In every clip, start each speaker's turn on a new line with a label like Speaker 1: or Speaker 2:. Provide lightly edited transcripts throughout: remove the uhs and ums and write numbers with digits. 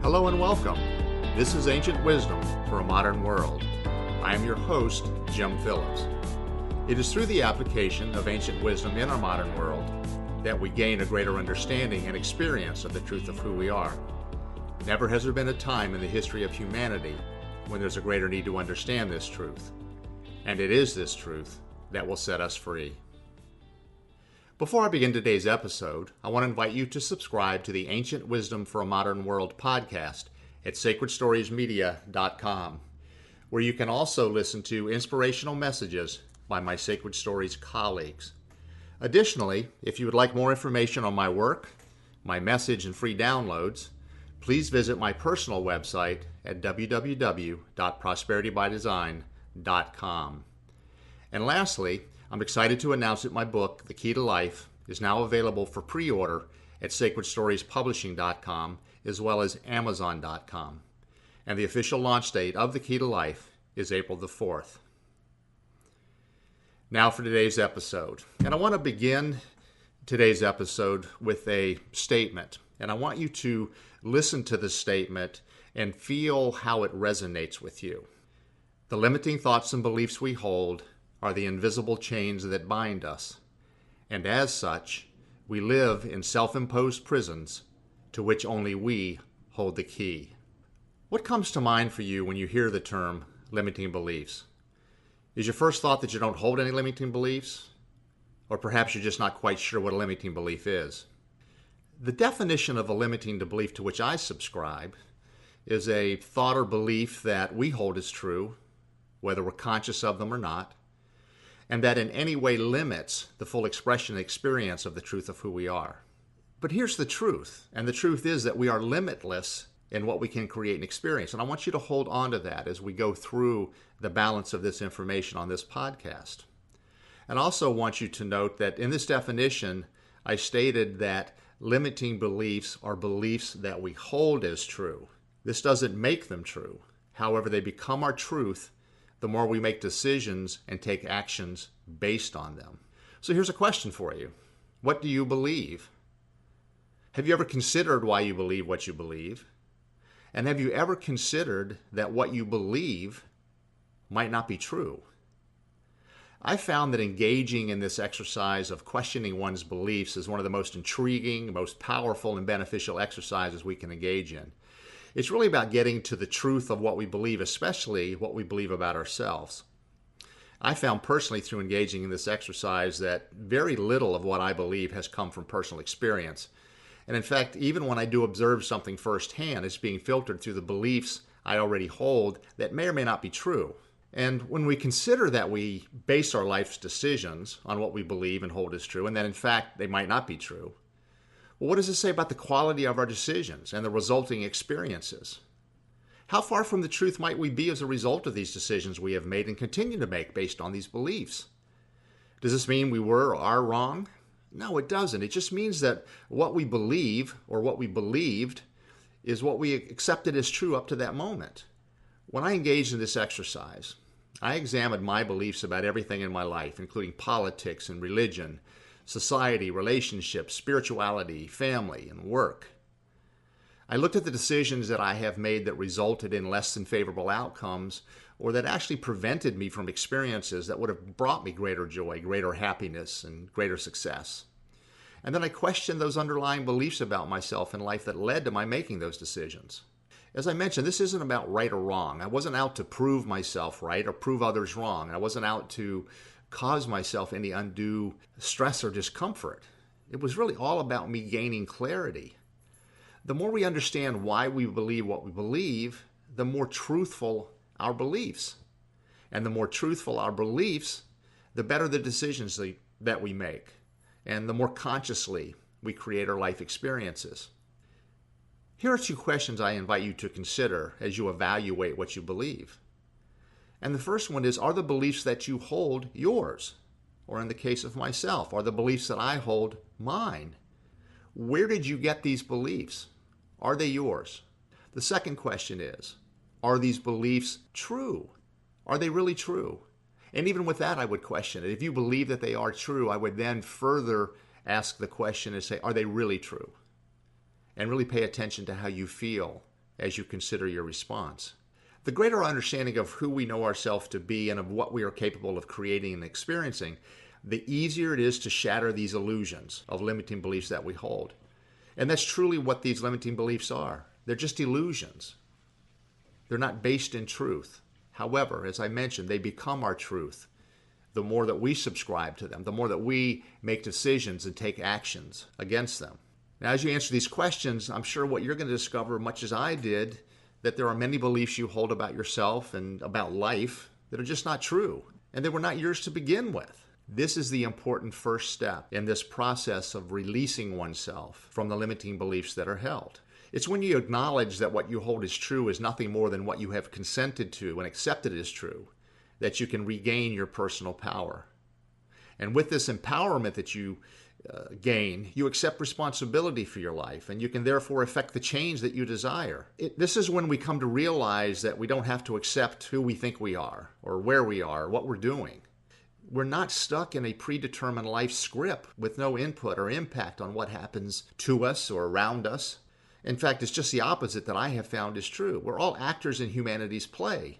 Speaker 1: Hello and welcome. This is Ancient Wisdom for a Modern World. I am your host, Jim Phillips. It is through the application of ancient wisdom in our modern world that we gain a greater understanding and experience of the truth of who we are. Never has there been a time in the history of humanity when there's a greater need to understand this truth. And it is this truth that will set us free. Before I begin today's episode, I want to invite you to subscribe to the Ancient Wisdom for a Modern World podcast at sacredstoriesmedia.com, where you can also listen to inspirational messages by my Sacred Stories colleagues. Additionally, if you would like more information on my work, my message, and free downloads, please visit my personal website at www.prosperitybydesign.com. And lastly, I'm excited to announce that my book, The Key to Life, is now available for pre-order at sacredstoriespublishing.com as well as amazon.com. And the official launch date of The Key to Life is April the 4th. Now for today's episode. And I want to begin today's episode with a statement. And I want you to listen to this statement and feel how it resonates with you. The limiting thoughts and beliefs we hold are the invisible chains that bind us, and as such, we live in self-imposed prisons to which only we hold the key. What comes to mind for you when you hear the term limiting beliefs? Is your first thought that you don't hold any limiting beliefs? Or perhaps you're just not quite sure what a limiting belief is? The definition of a limiting belief to which I subscribe is a thought or belief that we hold as true, whether we're conscious of them or not, and that in any way limits the full expression and experience of the truth of who we are. But here's the truth, and the truth is that we are limitless in what we can create and experience. And I want you to hold on to that as we go through the balance of this information on this podcast. And I also want you to note that in this definition, I stated that limiting beliefs are beliefs that we hold as true. This doesn't make them true. However, they become our truth the more we make decisions and take actions based on them. So here's a question for you. What do you believe? Have you ever considered why you believe what you believe? And have you ever considered that what you believe might not be true? I found that engaging in this exercise of questioning one's beliefs is one of the most intriguing, most powerful, and beneficial exercises we can engage in. It's really about getting to the truth of what we believe, especially what we believe about ourselves. I found personally through engaging in this exercise that very little of what I believe has come from personal experience. And in fact, even when I do observe something firsthand, it's being filtered through the beliefs I already hold that may or may not be true. And when we consider that we base our life's decisions on what we believe and hold as true, and that in fact they might not be true, well, what does it say about the quality of our decisions and the resulting experiences? How far from the truth might we be as a result of these decisions we have made and continue to make based on these beliefs? Does this mean we were or are wrong? No, it doesn't. It just means that what we believe or what we believed is what we accepted as true up to that moment. When I engaged in this exercise, I examined my beliefs about everything in my life, including politics and religion, society, relationships, spirituality, family, and work. I looked at the decisions that I have made that resulted in less than favorable outcomes or that actually prevented me from experiences that would have brought me greater joy, greater happiness, and greater success. And then I questioned those underlying beliefs about myself and life that led to my making those decisions. As I mentioned, this isn't about right or wrong. I wasn't out to prove myself right or prove others wrong. I wasn't out to cause myself any undue stress or discomfort. It was really all about me gaining clarity. The more we understand why we believe what we believe, the more truthful our beliefs. And the more truthful our beliefs, the better the decisions that we make. And the more consciously we create our life experiences. Here are two questions I invite you to consider as you evaluate what you believe. And the first one is, are the beliefs that you hold yours? Or in the case of myself, are the beliefs that I hold mine? Where did you get these beliefs? Are they yours? The second question is, are these beliefs true? Are they really true? And even with that, I would question it. If you believe that they are true, I would then further ask the question and say, are they really true? And really pay attention to how you feel as you consider your response. The greater our understanding of who we know ourselves to be and of what we are capable of creating and experiencing, the easier it is to shatter these illusions of limiting beliefs that we hold. And that's truly what these limiting beliefs are. They're just illusions. They're not based in truth. However, as I mentioned, they become our truth the more that we subscribe to them, the more that we make decisions and take actions against them. Now, as you answer these questions, I'm sure what you're going to discover, much as I did, that there are many beliefs you hold about yourself and about life that are just not true, and they were not yours to begin with. This is the important first step in this process of releasing oneself from the limiting beliefs that are held. It's when you acknowledge that what you hold is true is nothing more than what you have consented to and accepted as true, that you can regain your personal power. And with this empowerment that you gain, you accept responsibility for your life, and you can therefore affect the change that you desire. This is when we come to realize that we don't have to accept who we think we are, or where we are, or what we're doing. We're not stuck in a predetermined life script with no input or impact on what happens to us or around us. In fact, it's just the opposite that I have found is true. We're all actors in humanity's play.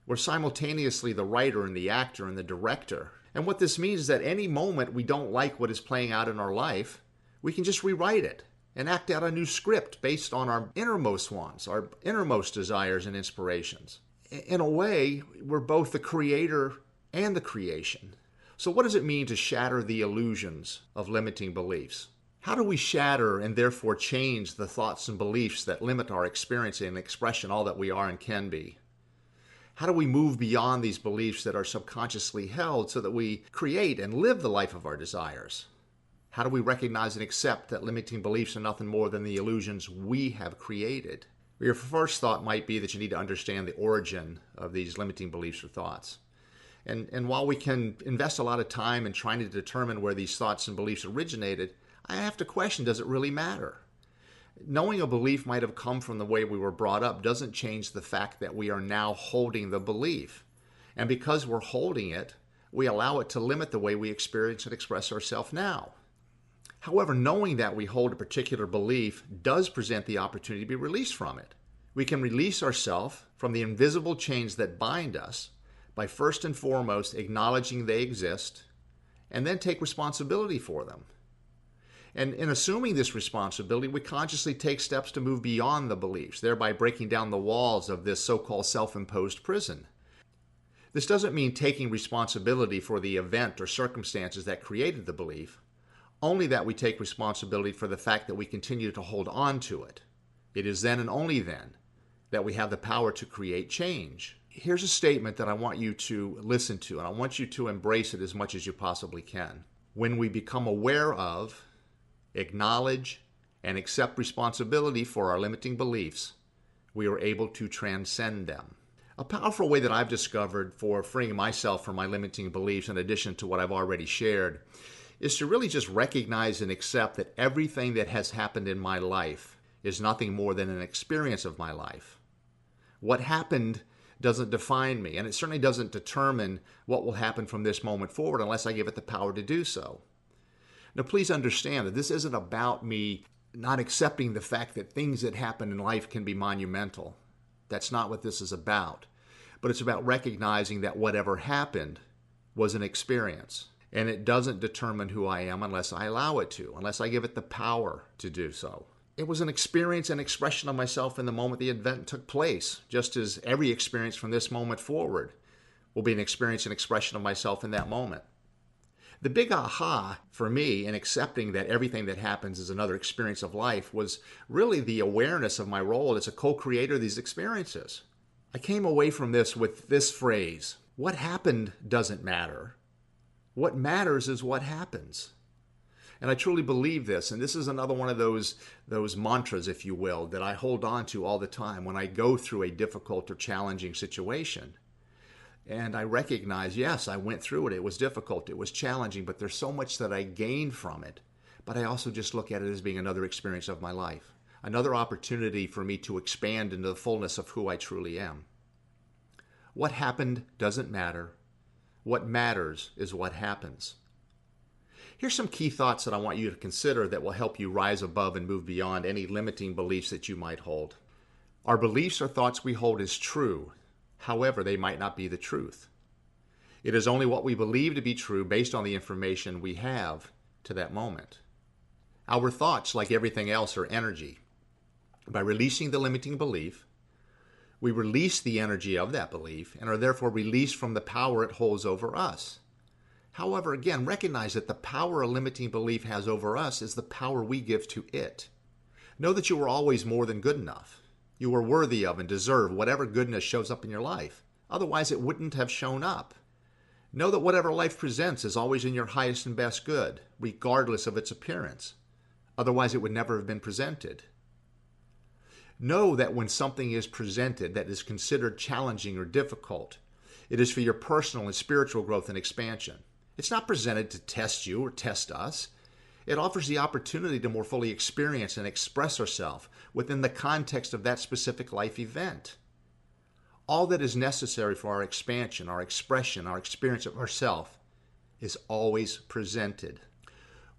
Speaker 1: We're simultaneously the writer and the actor and the director. And what this means is that any moment we don't like what is playing out in our life, we can just rewrite it and act out a new script based on our innermost wants, our innermost desires and inspirations. In a way, we're both the creator and the creation. So what does it mean to shatter the illusions of limiting beliefs? How do we shatter and therefore change the thoughts and beliefs that limit our experience and expression, all that we are and can be? How do we move beyond these beliefs that are subconsciously held so that we create and live the life of our desires? How do we recognize and accept that limiting beliefs are nothing more than the illusions we have created? Your first thought might be that you need to understand the origin of these limiting beliefs or thoughts. And while we can invest a lot of time in trying to determine where these thoughts and beliefs originated, I have to question, does it really matter? Knowing a belief might have come from the way we were brought up doesn't change the fact that we are now holding the belief. And because we're holding it, we allow it to limit the way we experience and express ourselves now. However, knowing that we hold a particular belief does present the opportunity to be released from it. We can release ourselves from the invisible chains that bind us by first and foremost acknowledging they exist and then take responsibility for them. And in assuming this responsibility, we consciously take steps to move beyond the beliefs, thereby breaking down the walls of this so-called self-imposed prison. This doesn't mean taking responsibility for the event or circumstances that created the belief, only that we take responsibility for the fact that we continue to hold on to it. It is then and only then that we have the power to create change. Here's a statement that I want you to listen to, and I want you to embrace it as much as you possibly can. When we become aware of, acknowledge, and accept responsibility for our limiting beliefs, we are able to transcend them. A powerful way that I've discovered for freeing myself from my limiting beliefs, in addition to what I've already shared, is to really just recognize and accept that everything that has happened in my life is nothing more than an experience of my life. What happened doesn't define me, and it certainly doesn't determine what will happen from this moment forward unless I give it the power to do so. Now, please understand that this isn't about me not accepting the fact that things that happen in life can be monumental. That's not what this is about. But it's about recognizing that whatever happened was an experience. And it doesn't determine who I am unless I allow it to, unless I give it the power to do so. It was an experience and expression of myself in the moment the event took place, just as every experience from this moment forward will be an experience and expression of myself in that moment. The big aha for me in accepting that everything that happens is another experience of life was really the awareness of my role as a co-creator of these experiences. I came away from this with this phrase: what happened doesn't matter. What matters is what happens. And I truly believe this, and this is another one of those mantras, if you will, that I hold on to all the time when I go through a difficult or challenging situation. And I recognize, yes, I went through it. It was difficult. It was challenging, but there's so much that I gained from it. But I also just look at it as being another experience of my life, another opportunity for me to expand into the fullness of who I truly am. What happened doesn't matter. What matters is what happens. Here's some key thoughts that I want you to consider that will help you rise above and move beyond any limiting beliefs that you might hold. Our beliefs or thoughts we hold as true. However, they might not be the truth. It is only what we believe to be true based on the information we have to that moment. Our thoughts, like everything else, are energy. By releasing the limiting belief, we release the energy of that belief and are therefore released from the power it holds over us. However, again, recognize that the power a limiting belief has over us is the power we give to it. Know that you are always more than good enough. You are worthy of and deserve whatever goodness shows up in your life. Otherwise, it wouldn't have shown up. Know that whatever life presents is always in your highest and best good, regardless of its appearance. Otherwise, it would never have been presented. Know that when something is presented that is considered challenging or difficult, it is for your personal and spiritual growth and expansion. It's not presented to test you or test us. It offers the opportunity to more fully experience and express ourselves within the context of that specific life event. All that is necessary for our expansion, our expression, our experience of ourselves is always presented.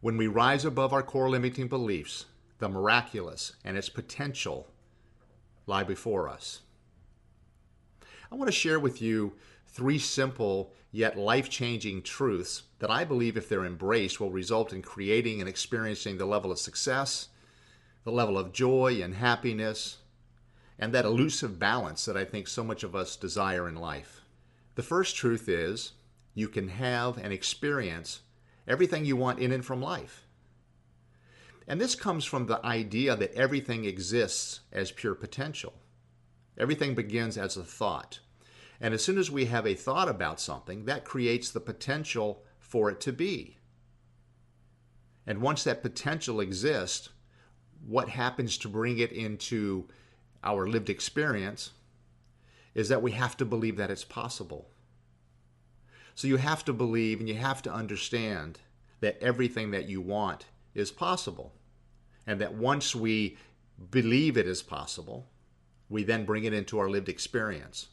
Speaker 1: When we rise above our core limiting beliefs, the miraculous and its potential lie before us. I want to share with you 3 simple yet life-changing truths that I believe, if they're embraced, will result in creating and experiencing the level of success, the level of joy and happiness, and that elusive balance that I think so much of us desire in life. The first truth is you can have and experience everything you want in and from life. And this comes from the idea that everything exists as pure potential. Everything begins as a thought. And as soon as we have a thought about something, that creates the potential for it to be. And once that potential exists, what happens to bring it into our lived experience is that we have to believe that it's possible. So you have to believe and you have to understand that everything that you want is possible. And that once we believe it is possible, we then bring it into our lived experience.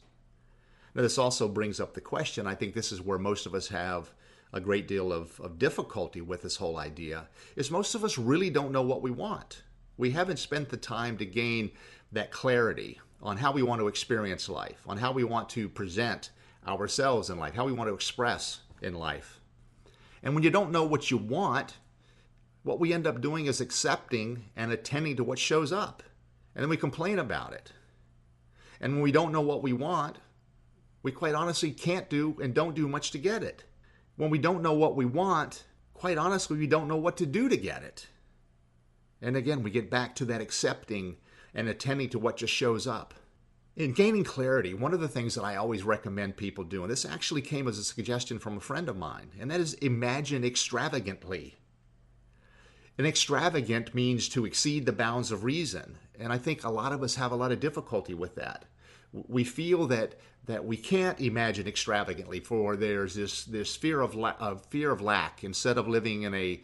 Speaker 1: Now, this also brings up the question, I think this is where most of us have a great deal of difficulty with this whole idea, is most of us really don't know what we want. We haven't spent the time to gain that clarity on how we want to experience life, on how we want to present ourselves in life, how we want to express in life. And when you don't know what you want, what we end up doing is accepting and attending to what shows up. And then we complain about it. And when we don't know what we want, we quite honestly can't do and don't do much to get it. When we don't know what we want, quite honestly, we don't know what to do to get it. And again, we get back to that accepting and attending to what just shows up. In gaining clarity, one of the things that I always recommend people do, and this actually came as a suggestion from a friend of mine, and that is imagine extravagantly. And extravagant means to exceed the bounds of reason. And I think a lot of us have a lot of difficulty with that. We feel that we can't imagine extravagantly, for there's this fear of lack, instead of living in a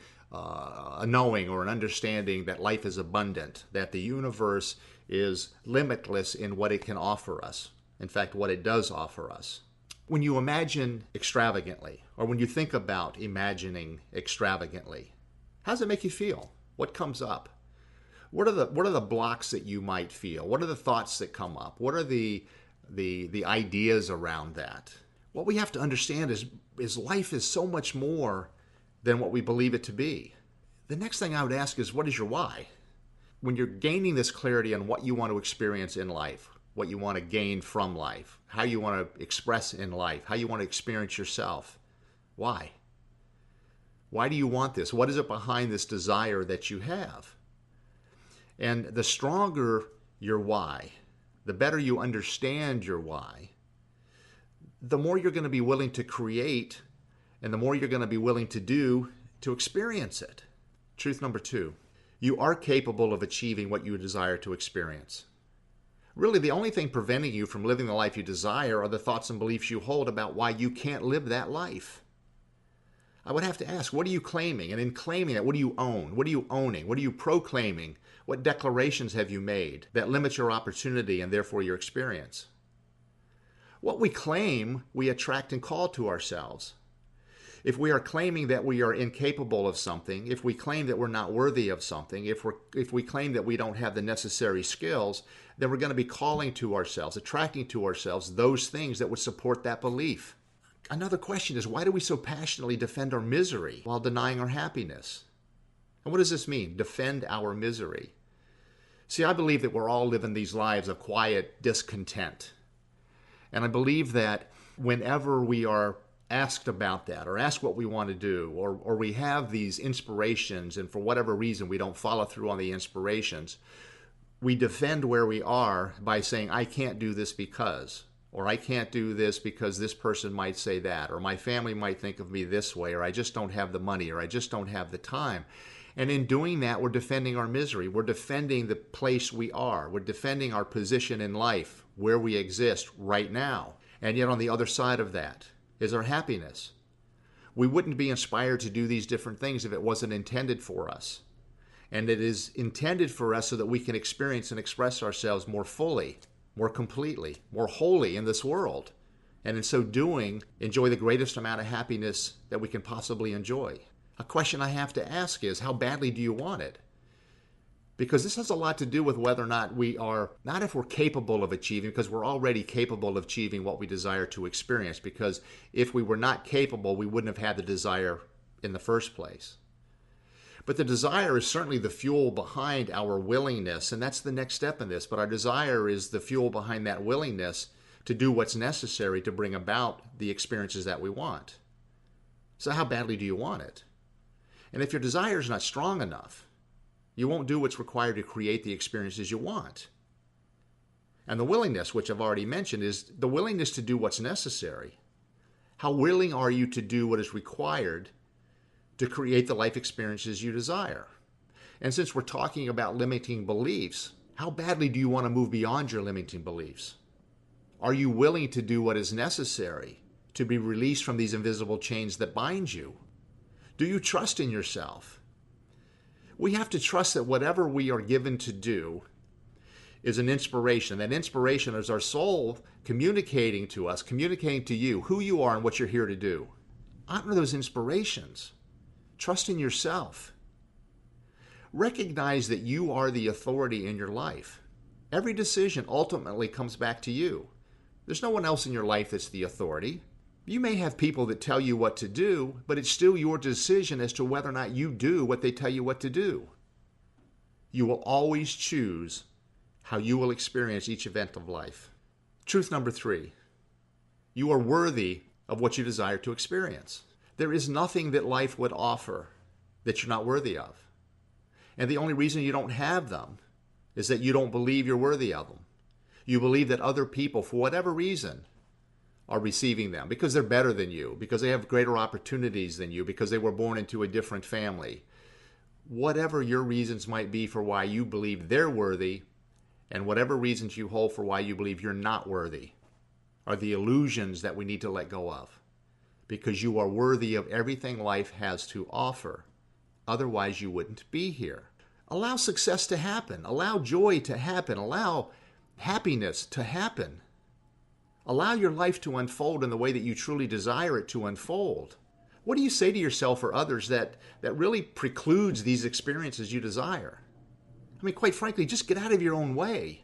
Speaker 1: knowing or an understanding that life is abundant, that the universe is limitless in what it can offer us. In fact, what it does offer us. When you imagine extravagantly, or when you think about imagining extravagantly, how does it make you feel? What comes up? What are the blocks that you might feel? What are the thoughts that come up? What are the ideas around that? What we have to understand is life is so much more than what we believe it to be. The next thing I would ask is, what is your why? When you're gaining this clarity on what you want to experience in life, what you want to gain from life, how you want to express in life, how you want to experience yourself, why? Why do you want this? What is it behind this desire that you have? And the stronger your why, the better you understand your why, the more you're going to be willing to create and the more you're going to be willing to do to experience it. Truth number 2, you are capable of achieving what you desire to experience. Really, the only thing preventing you from living the life you desire are the thoughts and beliefs you hold about why you can't live that life. I would have to ask, what are you claiming? And in claiming it, what do you own? What are you owning? What are you proclaiming? What declarations have you made that limit your opportunity and therefore your experience? What we claim, we attract and call to ourselves. If we are claiming that we are incapable of something, if we claim that we're not worthy of something, if we claim that we don't have the necessary skills, then we're going to be calling to ourselves, attracting to ourselves those things that would support that belief. Another question is, why do we so passionately defend our misery while denying our happiness? And what does this mean, defend our misery? See, I believe that we're all living these lives of quiet discontent. And I believe that whenever we are asked about that, or asked what we want to do, or we have these inspirations, and for whatever reason we don't follow through on the inspirations, we defend where we are by saying, I can't do this because, or I can't do this because this person might say that, or my family might think of me this way, or I just don't have the money, or I just don't have the time. And in doing that, we're defending our misery. We're defending the place we are. We're defending our position in life, where we exist right now. And yet on the other side of that is our happiness. We wouldn't be inspired to do these different things if it wasn't intended for us. And it is intended for us so that we can experience and express ourselves more fully, more completely, more wholly in this world. And in so doing, enjoy the greatest amount of happiness that we can possibly enjoy. A question I have to ask is, how badly do you want it? Because this has a lot to do with whether or not we are, not if we're capable of achieving, because we're already capable of achieving what we desire to experience. Because if we were not capable, we wouldn't have had the desire in the first place. But the desire is certainly the fuel behind our willingness, and that's the next step in this. But our desire is the fuel behind that willingness to do what's necessary to bring about the experiences that we want. So how badly do you want it? And if your desire is not strong enough, you won't do what's required to create the experiences you want. And the willingness, which I've already mentioned, is the willingness to do what's necessary. How willing are you to do what is required to create the life experiences you desire? And since we're talking about limiting beliefs, how badly do you want to move beyond your limiting beliefs? Are you willing to do what is necessary to be released from these invisible chains that bind you? Do you trust in yourself? We have to trust that whatever we are given to do is an inspiration. That inspiration is our soul communicating to us, communicating to you who you are and what you're here to do. Honor those inspirations. Trust in yourself. Recognize that you are the authority in your life. Every decision ultimately comes back to you. There's no one else in your life that's the authority. You may have people that tell you what to do, but it's still your decision as to whether or not you do what they tell you what to do. You will always choose how you will experience each event of life. Truth number 3, you are worthy of what you desire to experience. There is nothing that life would offer that you're not worthy of. And the only reason you don't have them is that you don't believe you're worthy of them. You believe that other people, for whatever reason, are receiving them because they're better than you, because they have greater opportunities than you, because they were born into a different family. Whatever your reasons might be for why you believe they're worthy, and whatever reasons you hold for why you believe you're not worthy, are the illusions that we need to let go of, because you are worthy of everything life has to offer. Otherwise, you wouldn't be here. Allow success to happen. Allow joy to happen. Allow happiness to happen. Allow your life to unfold in the way that you truly desire it to unfold. What do you say to yourself or others that really precludes these experiences you desire? I mean, quite frankly, just get out of your own way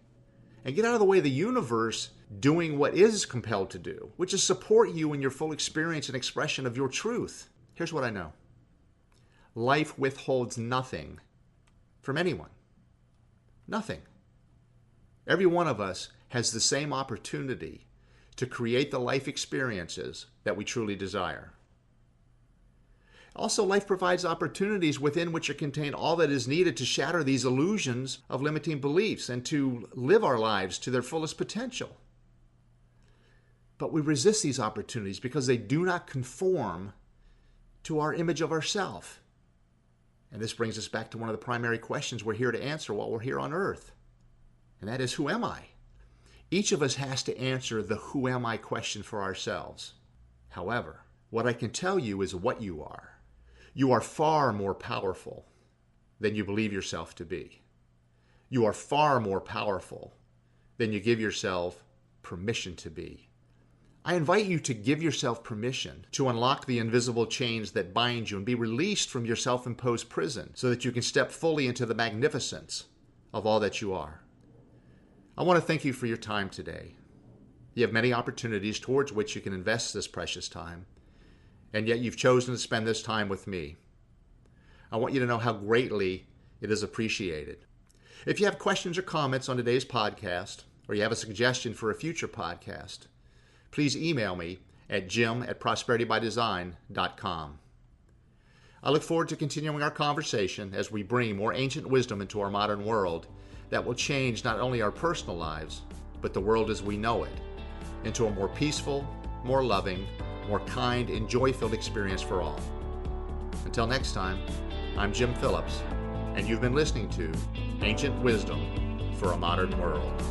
Speaker 1: and get out of the way of the universe doing what is compelled to do, which is support you in your full experience and expression of your truth. Here's what I know. Life withholds nothing from anyone. Nothing. Every one of us has the same opportunity to create the life experiences that we truly desire. Also, life provides opportunities within which are contained all that is needed to shatter these illusions of limiting beliefs and to live our lives to their fullest potential. But we resist these opportunities because they do not conform to our image of ourself. And this brings us back to one of the primary questions we're here to answer while we're here on earth. And that is, who am I? Each of us has to answer the who am I question for ourselves. However, what I can tell you is what you are. You are far more powerful than you believe yourself to be. You are far more powerful than you give yourself permission to be. I invite you to give yourself permission to unlock the invisible chains that bind you and be released from your self-imposed prison so that you can step fully into the magnificence of all that you are. I want to thank you for your time today. You have many opportunities towards which you can invest this precious time, and yet you've chosen to spend this time with me. I want you to know how greatly it is appreciated. If you have questions or comments on today's podcast, or you have a suggestion for a future podcast, please email me at jim@prosperitybydesign.com. I look forward to continuing our conversation as we bring more ancient wisdom into our modern world that will change not only our personal lives, but the world as we know it, into a more peaceful, more loving, more kind, and joy-filled experience for all. Until next time, I'm Jim Phillips, and you've been listening to Ancient Wisdom for a Modern World.